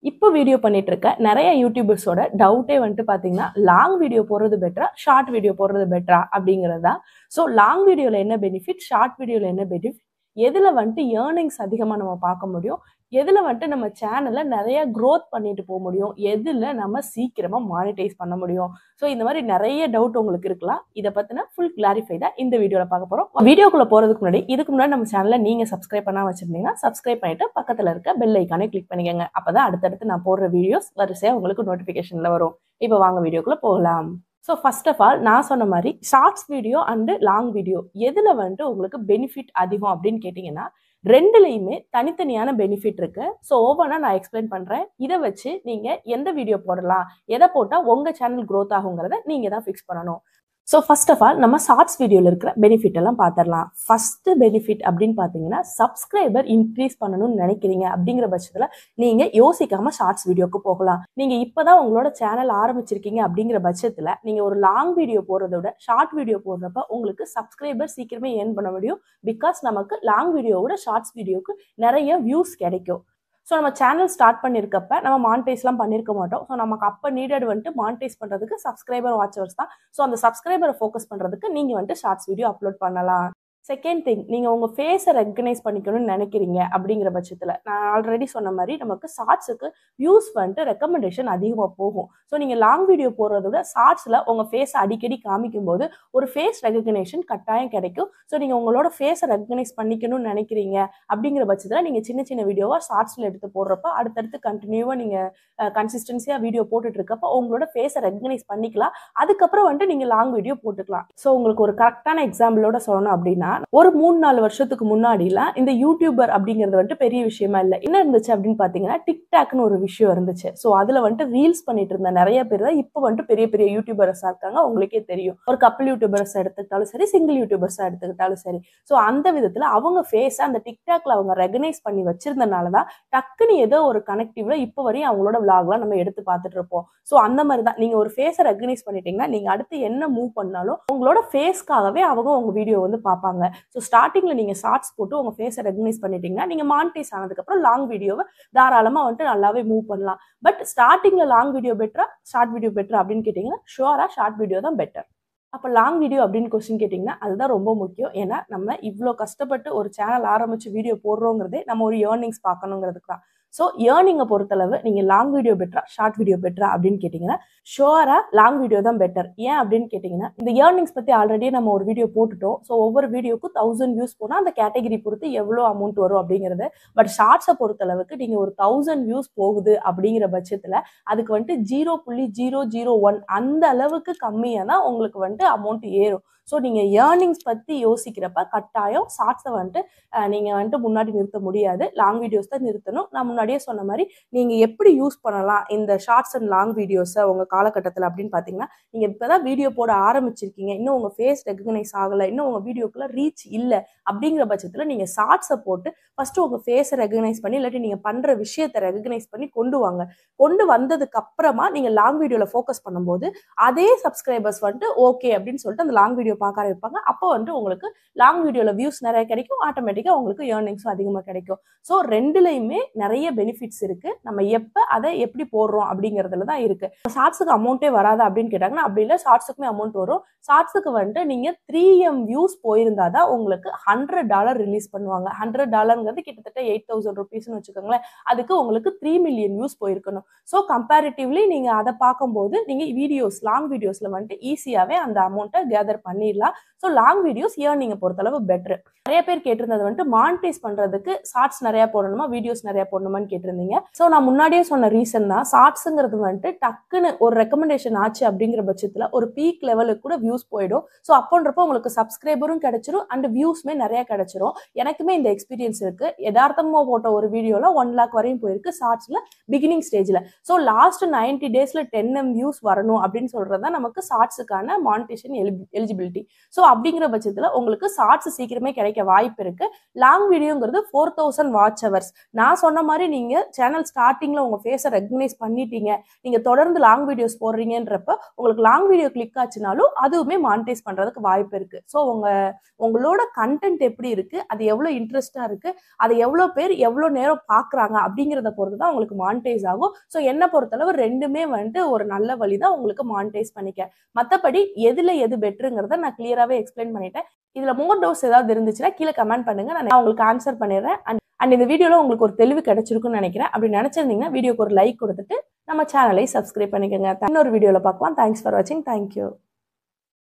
இப்போ வீடியோ பண்ணிட்டு இருக்க நிறைய யூடியூபர்ஸோட டவுட்டே வந்துட்டு பார்த்தீங்கன்னா லாங் வீடியோ போடுறது பெட்டரா ஷார்ட் வீடியோ போடுறது பெட்டரா அப்படிங்கிறது தான். ஸோ லாங் வீடியோவில் என்ன பெனிஃபிட், ஷார்ட் வீடியோவில் என்ன பெனிஃபிட், எதில் வந்துட்டு ஏர்னிங்ஸ் அதிகமாக நம்ம பார்க்க முடியும், எதில் வந்துட்டு நம்ம சேனலை நிறைய க்ரோத் பண்ணிட்டு போக முடியும், எதில் நம்ம சீக்கிரமாக மானிட்டைஸ் பண்ண முடியும். ஸோ இந்த மாதிரி நிறைய டவுட் உங்களுக்கு இருக்கலாம். இதை பற்றின ஃபுல் கிளாரிஃபை தான் இந்த வீடியோவில் பார்க்க போகிறோம். வீடியோக்குள்ளே போகிறதுக்கு முன்னாடி இதுக்கு முன்னாடி நம்ம சேனலை நீங்கள் சப்ஸ்கிரைப் பண்ணா வச்சுருந்தீங்கன்னா சப்ஸ்கிரைப் பண்ணிட்டு பக்கத்தில் இருக்க பெல் ஐக்கானே கிளிக் பண்ணிக்கோங்க. அப்போ தான் அடுத்தடுத்து நான் போடுற வீடியோஸ் வரிசையாக உங்களுக்கு நோட்டிஃபிகேஷனில் வரும். இப்போ வாங்க வீடியோக்குள்ளே போகலாம். ஸோ ஃபர்ஸ்ட் ஆஃப் ஆல் நான் சொன்ன மாதிரி shorts video and long video எதில் வந்துட்டு உங்களுக்கு பெனிஃபிட் அதிகம் அப்படின்னு கேட்டிங்கன்னா ரெண்டுலையுமே தனித்தனியான பெனிஃபிட் இருக்கு. ஸோ ஒவ்வொன்றா நான் எக்ஸ்பிளைன் பண்ணுறேன். இதை வச்சு நீங்கள் எந்த வீடியோ போடலாம், எதை போட்டால் உங்கள் சேனல் க்ரோத் ஆகுங்கிறத நீங்கள் தான் ஃபிக்ஸ் பண்ணணும். ஸோ ஃபர்ஸ்ட் ஆஃப் ஆல் நம்ம ஷார்ட்ஸ் வீடியோவில் இருக்கிற பெனிஃபிட் எல்லாம் பார்த்துடலாம். ஃபர்ஸ்ட் பெனிஃபிட் அப்படின்னு பார்த்தீங்கன்னா சப்ஸ்கிரைபர் இன்க்ரீஸ் பண்ணணும்னு நினைக்கிறீங்க அப்படிங்கிற பட்சத்தில் நீங்கள் யோசிக்காமல் ஷார்ட்ஸ் வீடியோக்கு போகலாம். நீங்கள் இப்போ தான் உங்களோட சேனல் ஆரம்பிச்சிருக்கீங்க அப்படிங்கிற பட்சத்தில் நீங்கள் ஒரு லாங் வீடியோ போடுறத விட ஷார்ட் வீடியோ போடுறப்ப உங்களுக்கு சப்ஸ்கிரைபர் சீக்கிரமே ஏர்ன் பண்ண முடியும். பிகாஸ் நமக்கு லாங் வீடியோவோட ஷார்ட்ஸ் வீடியோக்கு நிறைய வியூஸ் கிடைக்கும். ஸோ நம்ம சேனல் ஸ்டார்ட் பண்ணியிருக்கப்ப நம்ம மானிட்டைஸ்லாம் பண்ணியிருக்க மாட்டோம். ஸோ நமக்கு அப்போ நீடட் வந்துட்டு மானிட்டைஸ் பண்ணுறதுக்கு சப்ஸ்கிரைபர் வாட்சவர்ஸ் தான். ஸோ அந்த சப்ஸ்கிரைபரை ஃபோக்கஸ் பண்ணுறதுக்கு நீங்கள் வந்துட்டு ஷார்ட்ஸ் வீடியோ அப்லோட் பண்ணலாம். செகண்ட் திங், நீங்கள் உங்கள் ஃபேஸை ரெக்கக்னைஸ் பண்ணிக்கணும்னு நினைக்கிறீங்க அப்படிங்கிற பட்சத்தில் நான் ஆல்ரெடி சொன்ன மாதிரி நமக்கு ஷார்ட்ஸுக்கு வியூஸ் வந்துட்டு ரெக்கமெண்டேஷன் அதிகமாக போகும். ஸோ நீங்கள் லாங் வீடியோ போடுறத விட ஷார்ட்ஸில் உங்கள் ஃபேஸை அடிக்கடி காமிக்கும் போது ஒரு ஃபேஸ் ரெக்கக்னேஷன் கட்டாயம் கிடைக்கும். ஸோ நீங்கள் உங்களோட ஃபேஸை ரெக்கக்னைஸ் பண்ணிக்கணும்னு நினைக்கிறீங்க அப்படிங்கிற பட்சத்தில் நீங்கள் சின்ன சின்ன வீடியோவாக ஷார்ட்ஸில் எடுத்து போடுறப்ப அடுத்தடுத்து கண்டினியூவாக நீங்கள் கன்சிஸ்டன்சியாக வீடியோ போட்டுட்டு இருக்கப்போ உங்களோட ஃபேஸை ரெக்கக்னைஸ் பண்ணிக்கலாம். அதுக்கப்புறம் வந்துட்டு நீங்கள் லாங் வீடியோ போட்டுக்கலாம். ஸோ உங்களுக்கு ஒரு கரெக்டான எக்ஸாம்பிளோட சொல்லணும் அப்படின்னா ஒரு 3-4 வருஷத்துக்கு முன்னாடிலாம் இந்த யூடியூபர் அப்படிங்கிறது வந்துட்டு பெரிய விஷயமா இல்லை. என்ன இருந்துச்சு அப்படின்னு பார்த்தீங்கன்னா டிக்டாக்னு ஒரு விஷயம் இருந்துச்சு. ஸோ அதில் வந்துட்டு ரீல்ஸ் பண்ணிட்டு இருந்த நிறைய பேர் தான் இப்போ வந்துட்டு பெரிய பெரிய யூடியூபர்ஸாக இருக்காங்க. உங்களுக்கே தெரியும். ஒரு கப்பல் யூடியூபர்ஸ் எடுத்துக்கிட்டாலும் சரி, சிங்கிள் யூடியூபர்ஸாக எடுத்துக்கிட்டாலும் சரி. ஸோ அந்த விதத்தில் அவங்க ஃபேஸை அந்த டிக்டாக்ல அவங்க ரெகனைஸ் பண்ணி வச்சிருந்தனால தான் டக்குன்னு ஏதோ ஒரு கனெக்டிவ்ல இப்போ வரையும் அவங்களோட விளாக்லாம் நம்ம எடுத்து பார்த்துட்டு இருப்போம். ஸோ அந்த மாதிரி தான் நீங்கள் ஒரு ஃபேஸை ரெகனைஸ் பண்ணிட்டீங்கன்னா நீங்கள் அடுத்து என்ன மூவ் பண்ணாலும் உங்களோட ஃபேஸ்க்காகவே அவங்க உங்கள் வீடியோ வந்து பார்ப்பாங்க. ஸோ ஸ்டார்டிங்கில் நீங்கள் ஷார்ட்ஸ் போட்டு உங்கள் ஃபேஸை ரெகனைஸ் பண்ணிட்டீங்கன்னா நீங்கள் மானிட்டைஸ் ஆனதுக்கப்புறம் லாங் வீடியோவை தாராளமாக வந்துட்டு நல்லாவே மூவ் பண்ணலாம். பட் ஸ்டார்டிங்கில் லாங் வீடியோ பெட்டரா ஷார்ட் வீடியோ பெட்டரா அப்படின்னு கேட்டிங்கன்னா ஷுவராக ஷார்ட் வீடியோ தான் பெட்டர். அப்போ லாங் வீடியோ அப்படின்னு கொஸ்டின் கேட்டிங்கன்னா அதுதான் ரொம்ப முக்கியம். ஏன்னா நம்ம இவ்வளோ கஷ்டப்பட்டு ஒரு சேனல் ஆரம்பித்து வீடியோ போடுறோங்கிறதே நம்ம ஒரு ஏர்னிங்ஸ் பார்க்கணுங்கிறதுக்கு தான். ஸோ ஏர்னிங்கை பொறுத்தளவு நீங்கள் லாங் வீடியோ பெட்டரா ஷார்ட் வீடியோ பெட்டரா அப்படின்னு கேட்டிங்கன்னா ஷுவராக லாங் வீடியோ தான் பெட்டர். ஏன் அப்படின்னு கேட்டிங்கன்னா இந்த ஏர்னிங்ஸ் பற்றி ஆல்ரெடியே நம்ம ஒரு வீடியோ போட்டுட்டோம். ஸோ ஒவ்வொரு வீடியோக்கும் 1000 வியூஸ் போனால் அந்த கேட்டகரி பொறுத்து எவ்வளோ அமௌண்ட் வரும் அப்படிங்கிறது. பட் ஷார்ட்ஸை பொறுத்தளவுக்கு நீங்கள் ஒரு 1000 வியூஸ் போகுது அப்படிங்கிற பட்சத்தில் அதுக்கு வந்துட்டு 0.001 அந்த அளவுக்கு கம்மியாக தான் உங்களுக்கு வந்துட்டு அமௌண்ட் ஏறும். ஸோ நீங்கள் ஏர்னிங்ஸ் பற்றி யோசிக்கிறப்ப கட்டாயம் ஷார்ட்ஸை வந்துட்டு நீங்கள் வந்துட்டு முன்னாடி நிறுத்த முடியாது. லாங் வீடியோஸ் தான் நிறுத்தணும். நான் முன்னாடியே சொன்ன மாதிரி நீங்கள் எப்படி யூஸ் பண்ணலாம் இந்த ஷார்ட்ஸ் அண்ட் லாங் வீடியோஸை உங்கள் காலகட்டத்தில் அப்படின்னு பார்த்தீங்கன்னா நீங்கள் இப்போ தான் வீடியோ போட ஆரம்பிச்சிருக்கீங்க, இன்னும் உங்கள் ஃபேஸ் ரெகக்னைஸ் ஆகலை, இன்னும் உங்கள் வீடியோக்குள்ள ரீச் இல்லை அப்படிங்கிற பட்சத்தில் நீங்கள் ஷார்ட்ஸை போட்டு ஃபஸ்ட்டு உங்கள் ஃபேஸை ரெகக்னைஸ் பண்ணி இல்லாட்டி நீங்கள் பண்ணுற விஷயத்தை ரெகக்னைஸ் பண்ணி கொண்டு வாங்க. கொண்டு வந்ததுக்கு அப்புறமா நீங்கள் லாங் வீடியோவில் ஃபோக்கஸ் பண்ணும்போது அதே சப்ஸ்கிரைபர்ஸ் வந்துட்டு ஓகே அப்படின்னு சொல்லிட்டு அந்த லாங் வீடியோ பார்க்க ஆரம்பிப்பாங்க. அப்போ வந்துட்டு உங்களுக்கு லாங் வீடியோவில் வியூஸ் நிறைய கிடைக்கும், ஆட்டோமேட்டிக்காக உங்களுக்கு ஏர்னிங்ஸும் அதிகமாக கிடைக்கும். ஸோ ரெண்டுலையுமே நிறைய பெனிஃபிட்ஸ் இருக்குது. நம்ம எப்போ அதை எப்படி போடுறோம் அப்படிங்கிறதுல தான் இருக்குது. ஷார்ட்ஸுக்கு அமௌண்ட்டே வராது அப்படின்னு கேட்டாங்கன்னா அப்படி இல்லை, ஷார்ட்ஸுக்குமே அமௌண்ட் வரும். ஷார்ட்ஸுக்கு வந்துட்டு நீங்கள் 3M வியூஸ் போயிருந்தால் தான் உங்களுக்கு $100 ரிலீஸ் பண்ணுவாங்க. $100ங்கிறது கிட்டத்தட்ட 8000 ருபீஸ்னு வச்சுக்கோங்களேன். அதுக்கு உங்களுக்கு 3 மில்லியன் வியூஸ் போயிருக்கணும். ஸோ கம்பேரிட்டிவ்லி நீங்கள் அதை பார்க்கும்போது நீங்கள் வீடியோஸ் லாங் வீடியோஸில் வந்துட்டு ஈஸியாகவே அந்த அமௌண்ட்டை கேதர் பண்ணிடலாம். ஸோ லாங் வீடியோஸ் ஏர்னிங்கை பொறுத்தளவு பெட்ரு. நிறைய பேர் கேட்டிருந்தது வந்துட்டு மானிட்டைஸ் பண்ணுறதுக்கு ஷார்ட்ஸ் நிறையா போடணுமா வீடியோஸ் நிறையா போடணுமான்னு கேட்டிருந்தீங்க. ஸோ நான் முன்னாடியே சொன்ன ரீசன் தான். ஷார்ட்ஸுங்கிறது வந்துட்டு டக்குன்னு ஒரு ரெக்கமெண்டேஷன் ஆச்சு அப்படிங்கிற பட்சத்தில் ஒரு பீக் லெவலுக்கு கூட வியூஸ் போயிடும். ஸோ அப்போன்றப்போ உங்களுக்கு சப்ஸ்கிரைபரும் கிடைச்சிரும் அண்ட் வியூஸ்மே நிறையா கிடைச்சிரும். எனக்குமே இந்த எக்ஸ்பீரியன்ஸ் இருக்குது. யதார்த்தமாக போட்ட ஒரு வீடியோவில் 1 lakh வரையும் போயிருக்கு ஷார்ட்ஸில் பிகினிங் ஸ்டேஜில். ஸோ லாஸ்ட் 90 டேஸில் 10M வியூஸ் வரணும் அப்படின்னு சொல்கிறது தான் நமக்கு ஷார்ட்ஸுக்கான மானிட்டேஷன் எலிஜிபிலிட்டி. பாசிபிலிட்டி. ஸோ அப்படிங்கிற பட்சத்தில் உங்களுக்கு ஷார்ட்ஸ் சீக்கிரமே கிடைக்க வாய்ப்பு இருக்கு. லாங் வீடியோங்கிறது 4000 வாட்ச் ஹவர்ஸ். நான் சொன்ன மாதிரி நீங்க சேனல் ஸ்டார்டிங்ல உங்க ஃபேஸை ரெகக்னைஸ் பண்ணிட்டீங்க, நீங்க தொடர்ந்து லாங் வீடியோஸ் போடுறீங்கன்றப்ப உங்களுக்கு லாங் வீடியோ கிளிக் ஆச்சுனாலும் அதுவுமே மானிட்டைஸ் பண்றதுக்கு வாய்ப்பு இருக்கு. ஸோ உங்களோட கண்டென்ட் எப்படி இருக்கு, அது எவ்வளவு இன்ட்ரெஸ்டா இருக்கு, அதை எவ்வளவு பேர் எவ்வளவு நேரம் பாக்குறாங்க அப்படிங்கிறத பொறுத்து தான் உங்களுக்கு மானிட்டைஸ் ஆகும். ஸோ என்ன பொறுத்தளவு ரெண்டுமே வந்துட்டு ஒரு நல்ல வழிதான் உங்களுக்கு மானிட்டைஸ் பண்ணிக்க. மற்றபடி எதுல எது பெட்டருங்கிறத நான் கிளியராகவே எக்ஸ்பிளைன் பண்ணிட்டேன். இதுல மோர் டவுட்ஸ் ஏதாவது இருந்துச்சுன்னா கீழே கமெண்ட் பண்ணுங்க, நான் உங்களுக்கு ஆன்சர் பண்ணிடுறேன். அண்ட் இந்த வீடியோல உங்களுக்கு ஒரு தெளிவு கிடைச்சிருக்குன்னு நினைக்கிறேன். அப்படி நினைச்சிருந்தீங்கன்னா வீடியோக்கு ஒரு லைக் கொடுத்துட்டு நம்ம சேனலை சப்ஸ்கிரைப் பண்ணிக்கோங்க. இன்னொரு வீடியோல பார்க்கலாம். தேங்க்ஸ் ஃபார் வாட்சிங். தேங்க்யூ.